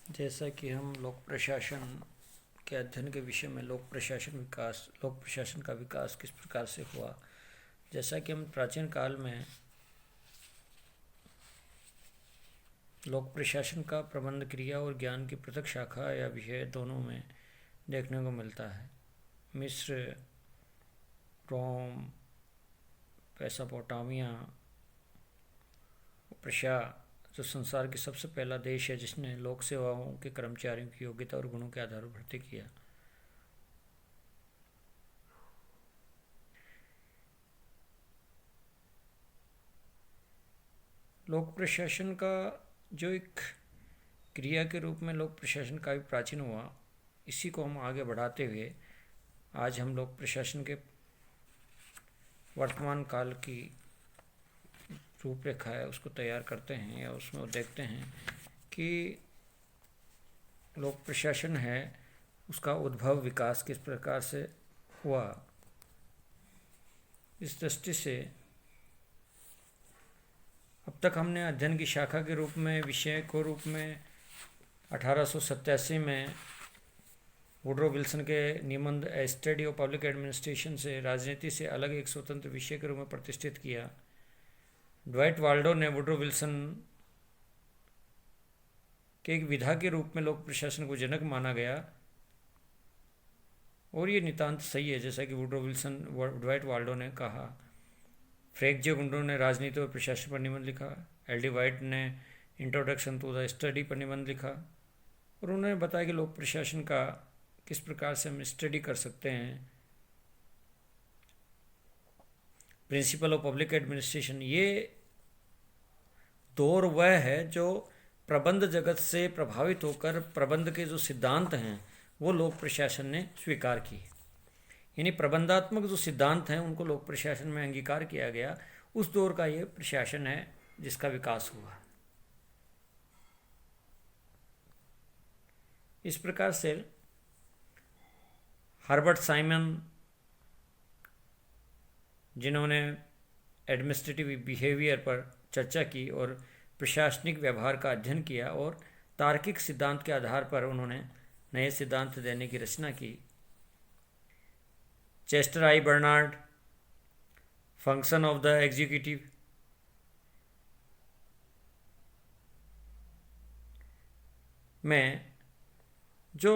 जैसा कि हम लोक प्रशासन के अध्ययन के विषय में लोक प्रशासन का विकास किस प्रकार से हुआ। जैसा कि हम प्राचीन काल में लोक प्रशासन का प्रबंध क्रिया और ज्ञान की पृथक शाखा या विषय दोनों में देखने को मिलता है। मिस्र, रोम, मेसोपोटामिया, प्रशा जो संसार की सबसे पहला देश है जिसने लोक सेवाओं के कर्मचारियों की योग्यता और गुणों के आधार पर भर्ती किया। लोक प्रशासन का जो एक क्रिया के रूप में लोक प्रशासन काफ़ी प्राचीन हुआ, इसी को हम आगे बढ़ाते हुए आज हम लोक प्रशासन के वर्तमान काल की रूपरेखा है उसको तैयार करते हैं या उसमें देखते हैं कि लोक प्रशासन है उसका उद्भव विकास किस प्रकार से हुआ। इस दृष्टि से अब तक हमने अध्ययन की शाखा के रूप में विषय को रूप में 1887 में वुड्रो विल्सन के निबंध ए स्टडी ऑफ पब्लिक एडमिनिस्ट्रेशन से राजनीति से अलग एक स्वतंत्र विषय के रूप में प्रतिष्ठित किया। ड्वाइट वाल्डो ने वुड्रो विल्सन के एक विधा के रूप में लोक प्रशासन को जनक माना गया और ये नितांत सही है, जैसा कि वुड्रो विल्सन ड्वाइट वाल्डो ने कहा। फ्रैंक जे गुंडो ने राजनीति और प्रशासन पर निबंध लिखा। एल डी वाइट ने इंट्रोडक्शन टू द स्टडी पर निबंध लिखा और उन्होंने बताया कि लोक प्रशासन का किस प्रकार से हम स्टडी कर सकते हैं। प्रिंसिपल ऑफ पब्लिक एडमिनिस्ट्रेशन, ये दौर वह है जो प्रबंध जगत से प्रभावित होकर प्रबंध के जो सिद्धांत हैं वो लोक प्रशासन ने स्वीकार किए। यानी प्रबंधात्मक जो सिद्धांत हैं उनको लोक प्रशासन में अंगीकार किया गया। उस दौर का ये प्रशासन है जिसका विकास हुआ। इस प्रकार से हर्बर्ट साइमन, जिन्होंने एडमिनिस्ट्रेटिव बिहेवियर पर चर्चा की और प्रशासनिक व्यवहार का अध्ययन किया और तार्किक सिद्धांत के आधार पर उन्होंने नए सिद्धांत देने की रचना की। Chester I Bernard, function of the executive, में जो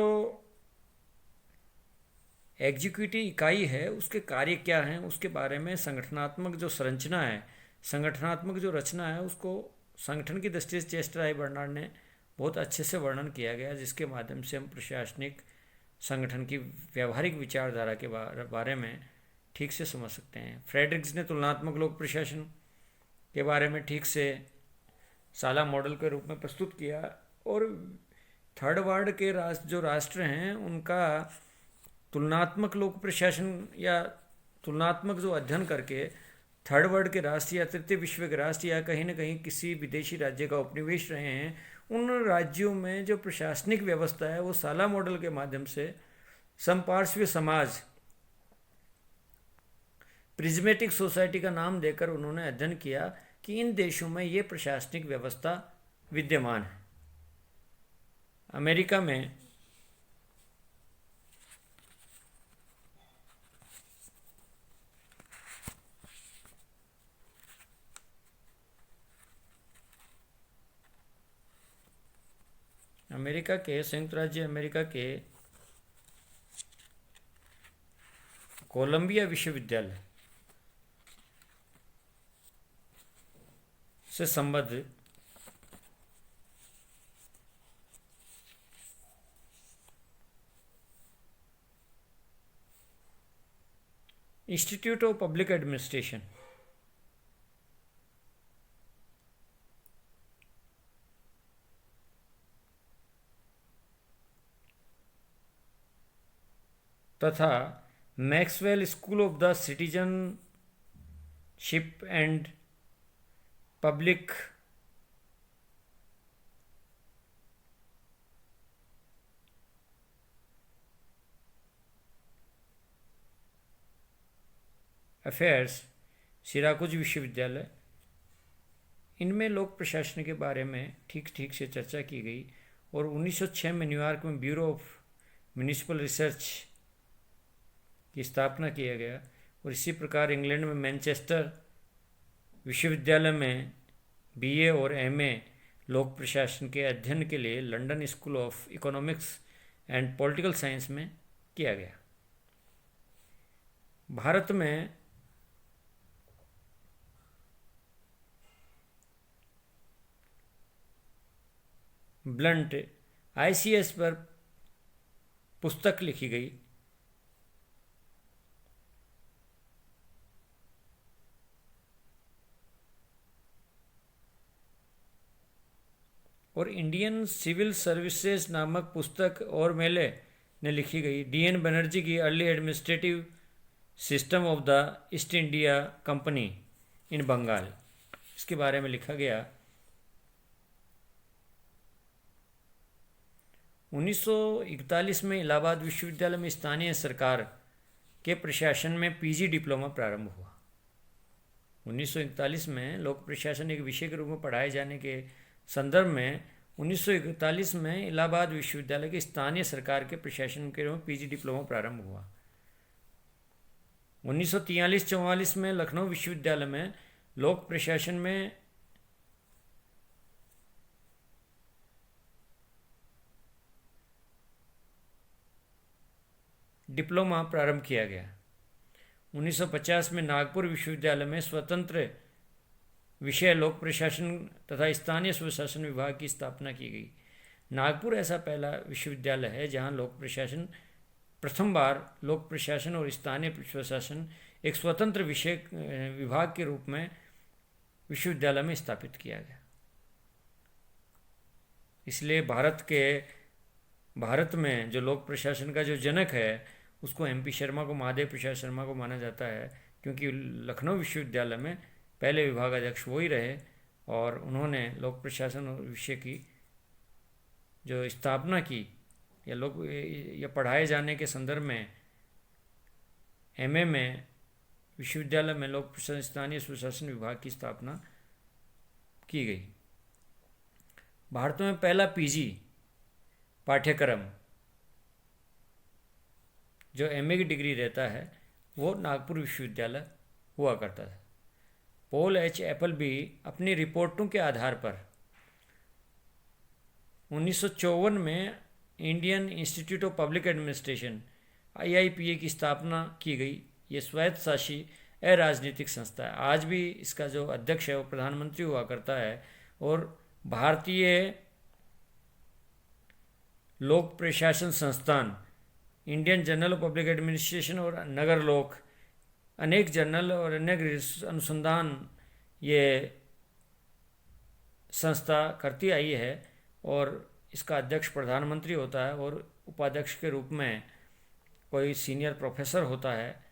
एग्जीक्यूटिव इकाई है उसके कार्य क्या हैं उसके बारे में संगठनात्मक जो संरचना है, संगठनात्मक जो रचना है उसको संगठन की दृष्टि से चेस्टर आई बर्नार्ड ने बहुत अच्छे से वर्णन किया गया, जिसके माध्यम से हम प्रशासनिक संगठन की व्यवहारिक विचारधारा के बारे में ठीक से समझ सकते हैं। फ्रेडरिक्स ने तुलनात्मक लोक प्रशासन के बारे में ठीक से साला मॉडल के रूप में प्रस्तुत किया और थर्ड वर्ल्ड के जो राष्ट्र हैं उनका तुलनात्मक लोक प्रशासन या तुलनात्मक जो अध्ययन करके थर्ड वर्ल्ड के राष्ट्र या तृतीय विश्व के राष्ट्र या कहीं ना कहीं किसी विदेशी राज्य का उपनिवेश रहे हैं, उन राज्यों में जो प्रशासनिक व्यवस्था है वो साला मॉडल के माध्यम से समपार्श्वीय समाज, प्रिज्मेटिक सोसाइटी का नाम देकर उन्होंने अध्ययन किया कि इन देशों में ये प्रशासनिक व्यवस्था विद्यमान है। अमेरिका में संयुक्त राज्य अमेरिका के कोलंबिया विश्वविद्यालय से संबद्ध इंस्टीट्यूट ऑफ पब्लिक एडमिनिस्ट्रेशन तथा Maxwell school of the citizenship and public affairs, Syracuse विश्वविद्यालय, इनमें लोक प्रशासन के बारे में ठीक ठीक से चर्चा की गई और 1906 में न्यूयॉर्क में ब्यूरो ऑफ म्यूनिसिपल रिसर्च की स्थापना किया गया। और इसी प्रकार इंग्लैंड में मैनचेस्टर विश्वविद्यालय में बीए और एमए लोक प्रशासन के अध्ययन के लिए London school of economics and political science में किया गया। भारत में ब्लंट आईसीएस पर पुस्तक लिखी गई। और इंडियन सिविल सर्विसेज नामक पुस्तक और मेले ने लिखी गई। डीएन बनर्जी की early administrative system of the East India Company in Bengal, इसके बारे में लिखा गया। 1941 में इलाहाबाद विश्वविद्यालय में स्थानीय सरकार के प्रशासन में पीजी डिप्लोमा प्रारंभ हुआ। 1941 में लोक प्रशासन एक विषय के रूप में पढ़ाए जाने के संदर्भ में 1941 में इलाहाबाद विश्वविद्यालय के स्थानीय सरकार के प्रशासन के रूप में पीजी डिप्लोमा प्रारंभ हुआ। 1943-44 में लखनऊ विश्वविद्यालय में लोक प्रशासन में डिप्लोमा प्रारंभ किया गया। 1950 में नागपुर विश्वविद्यालय में स्वतंत्र विषय लोक प्रशासन तथा स्थानीय स्वशासन विभाग की स्थापना की गई। नागपुर ऐसा पहला विश्वविद्यालय है जहां लोक प्रशासन प्रथम बार लोक प्रशासन और स्थानीय स्वशासन एक स्वतंत्र विषय विभाग के रूप में विश्वविद्यालय में स्थापित किया गया। इसलिए भारत में जो लोक प्रशासन का जो जनक है उसको एमपी शर्मा को, महादेव प्रसाद शर्मा को माना जाता है, क्योंकि लखनऊ विश्वविद्यालय में पहले विभागाध्यक्ष वही रहे और उन्होंने लोक प्रशासन और विषय की जो स्थापना की या पढ़ाए जाने के संदर्भ में एमए में विश्वविद्यालय में लोक प्रशासन स्थानीय स्वशासन विभाग की स्थापना की गई। भारत में पहला पीजी पाठ्यक्रम जो एमए की डिग्री रहता है वो नागपुर विश्वविद्यालय हुआ करता था। पॉल एच एप्पलबी अपनी रिपोर्टों के आधार पर 1954 में Indian institute of public administration IIPA की स्थापना की गई। ये स्वायत्त शासी अराजनीतिक संस्था है। आज भी इसका जो अध्यक्ष है वो प्रधानमंत्री हुआ करता है। और भारतीय लोक प्रशासन संस्थान, Indian journal of public administration और नगर लोक, अनेक जर्नल और अनेक अनुसंधान ये संस्था करती आई है। और इसका अध्यक्ष प्रधानमंत्री होता है और उपाध्यक्ष के रूप में कोई सीनियर प्रोफेसर होता है।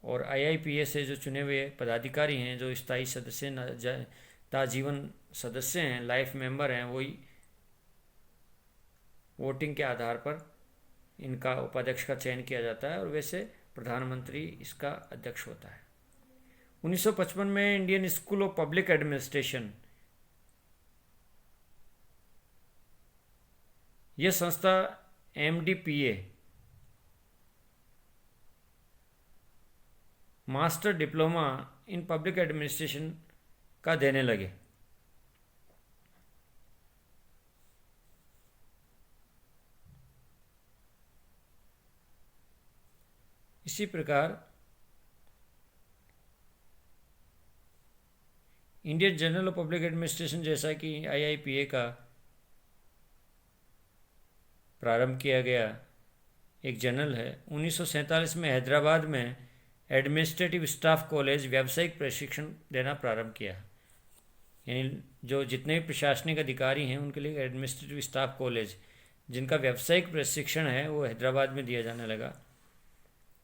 और IIPA से जो चुने हुए पदाधिकारी हैं, जो स्थायी सदस्य ताजीवन सदस्य हैं, लाइफ मेंबर हैं, वही वोटिंग के आधार पर इनका उपाध्यक्ष का चयन किया जाता है और वैसे प्रधानमंत्री इसका अध्यक्ष होता है। 1955 में Indian school of public administration, यह संस्था MDPA master diploma in public administration का देने लगे। इसी प्रकार Indian journal of public administration, जैसा कि IIPA का प्रारंभ किया गया एक जर्नल है, 1947 में हैदराबाद में एडमिनिस्ट्रेटिव स्टाफ कॉलेज व्यावसायिक प्रशिक्षण देना प्रारंभ किया। यानी जो जितने भी प्रशासनिक अधिकारी हैं उनके लिए एडमिनिस्ट्रेटिव स्टाफ कॉलेज जिनका व्यावसायिक प्रशिक्षण है वो हैदराबाद में दिया जाने लगा।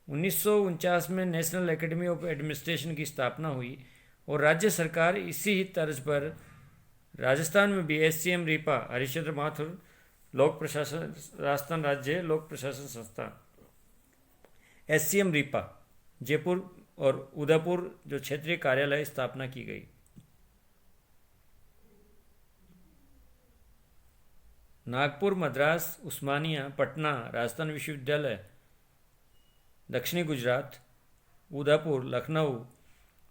1949 में नेशनल एकेडमी ऑफ एडमिनिस्ट्रेशन की स्थापना हुई और राज्य सरकार इसी ही तर्ज पर राजस्थान में भी SCM रीपा, हरिश्चंद्र माथुर लोक प्रशासन, राजस्थान राज्य लोक प्रशासन संस्था SCM रीपा जयपुर और उदयपुर जो क्षेत्रीय कार्यालय स्थापना की गई। नागपुर, मद्रास, उस्मानिया, पटना, राजस्थान विश्वविद्यालय, दक्षिणी गुजरात, उदयपुर, लखनऊ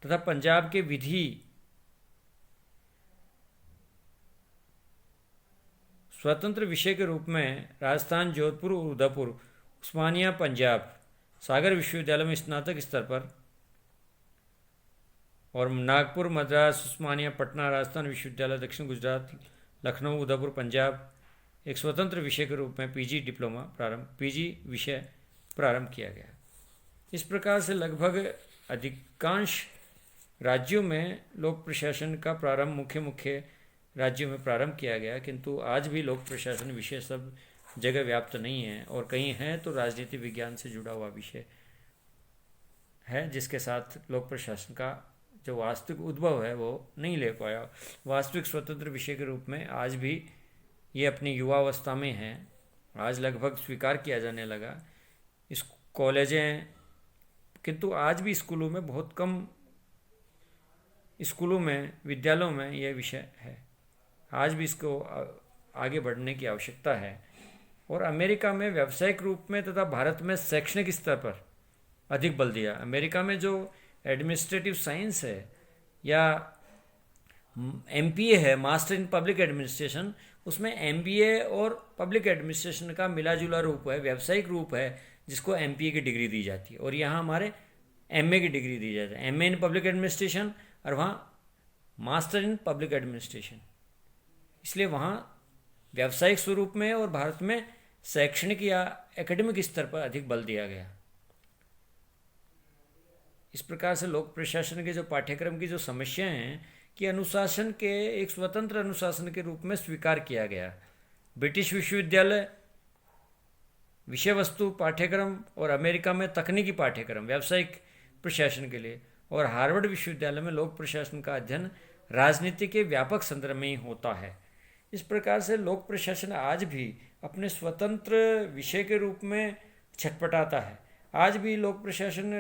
तथा पंजाब के विधि स्वतंत्र विषय के रूप में राजस्थान, जोधपुर, उदयपुर, उस्मानिया, पंजाब, सागर विश्वविद्यालय में स्नातक स्तर पर, और नागपुर, मद्रास, उस्मानिया, पटना, राजस्थान विश्वविद्यालय, दक्षिण गुजरात, लखनऊ, उदयपुर, पंजाब एक स्वतंत्र विषय के रूप में पीजी डिप्लोमा पीजी विषय प्रारंभ किया गया। इस प्रकार से लगभग अधिकांश राज्यों में लोक प्रशासन का प्रारंभ मुख्य राज्यों में प्रारंभ किया गया, किंतु आज भी लोक प्रशासन विषय सब जगह व्याप्त नहीं है, और कहीं है तो राजनीति विज्ञान से जुड़ा हुआ विषय है, जिसके साथ लोक प्रशासन का जो वास्तविक उद्भव है वो नहीं ले पाया। वास्तविक स्वतंत्र विषय के रूप में आज भी ये अपनी युवावस्था में है। आज लगभग स्वीकार किया जाने लगा इस कॉलेजें, किंतु आज भी स्कूलों में बहुत कम, स्कूलों में, विद्यालयों में यह विषय है। आज भी इसको आगे बढ़ने की आवश्यकता है। और अमेरिका में व्यावसायिक रूप में तथा भारत में शैक्षणिक स्तर पर अधिक बल दिया। अमेरिका में जो एडमिनिस्ट्रेटिव साइंस है या एमपीए है, मास्टर इन पब्लिक एडमिनिस्ट्रेशन, उसमें एमबीए और पब्लिक एडमिनिस्ट्रेशन का मिला जुला रूप है, व्यावसायिक रूप है, जिसको एमपीए की डिग्री दी जाती है। और यहाँ हमारे एमए की डिग्री दी जाती है, एमए इन पब्लिक एडमिनिस्ट्रेशन, और वहाँ मास्टर इन पब्लिक एडमिनिस्ट्रेशन। इसलिए वहाँ व्यावसायिक स्वरूप में और भारत में शैक्षणिक या एकेडमिक स्तर पर अधिक बल दिया गया। इस प्रकार से लोक प्रशासन के जो पाठ्यक्रम की जो समस्याएं हैं कि अनुशासन के एक स्वतंत्र अनुशासन के रूप में स्वीकार किया गया। ब्रिटिश विश्वविद्यालय विषय वस्तु पाठ्यक्रम और अमेरिका में तकनीकी पाठ्यक्रम व्यावसायिक प्रशासन के लिए, और हार्वर्ड विश्वविद्यालय में लोक प्रशासन का अध्ययन राजनीति के व्यापक संदर्भ में ही होता है। इस प्रकार से लोक प्रशासन आज भी अपने स्वतंत्र विषय के रूप में छटपटाता है। आज भी लोक प्रशासन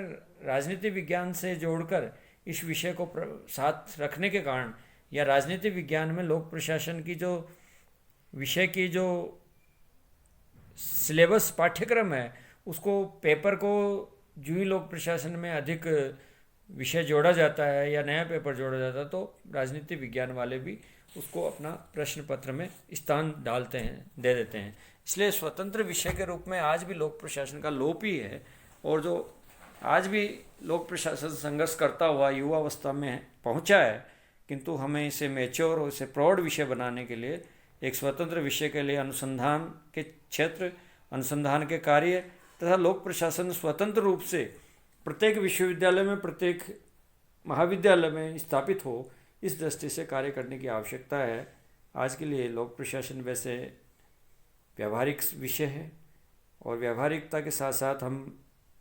राजनीति विज्ञान से जोड़कर इस विषय को साथ रखने के कारण, या राजनीति विज्ञान में लोक प्रशासन की जो विषय की जो सिलेबस पाठ्यक्रम है, उसको पेपर को जो ही लोक प्रशासन में अधिक विषय जोड़ा जाता है या नया पेपर जोड़ा जाता है, तो राजनीति विज्ञान वाले भी उसको अपना प्रश्न पत्र में स्थान डालते हैं, दे देते हैं। इसलिए स्वतंत्र विषय के रूप में आज भी लोक प्रशासन का लोप ही है। और जो आज भी लोक प्रशासन संघर्ष करता हुआ युवावस्था में पहुंचा है, किंतु हमें इसे मैच्योर और इसे प्रौढ़ विषय बनाने के लिए एक स्वतंत्र विषय के लिए अनुसंधान के क्षेत्र, अनुसंधान के कार्य तथा लोक प्रशासन स्वतंत्र रूप से प्रत्येक विश्वविद्यालय में, प्रत्येक महाविद्यालय में स्थापित हो, इस दृष्टि से कार्य करने की आवश्यकता है। आज के लिए लोक प्रशासन वैसे व्यावहारिक विषय है, और व्यावहारिकता के साथ साथ हम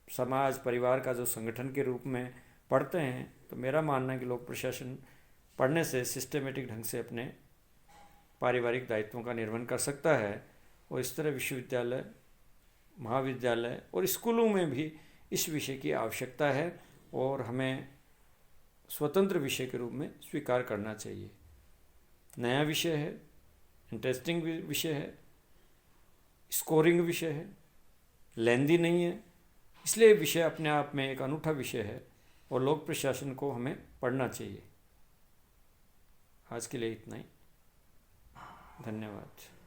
समाज परिवार का जो संगठन के रूप में पढ़ते हैं, तो मेरा मानना है कि लोक प्रशासन पढ़ने से सिस्टमेटिक ढंग से अपने पारिवारिक दायित्वों का निर्वहन कर सकता है। और इस तरह विश्वविद्यालय, महाविद्यालय और स्कूलों में भी इस विषय की आवश्यकता है, और हमें स्वतंत्र विषय के रूप में स्वीकार करना चाहिए। नया विषय है, इंटरेस्टिंग विषय है, स्कोरिंग विषय है, लेंदी नहीं है, इसलिए विषय अपने आप में एक अनूठा विषय है, और लोक प्रशासन को हमें पढ़ना चाहिए। आज के लिए इतना ही। धन्यवाद।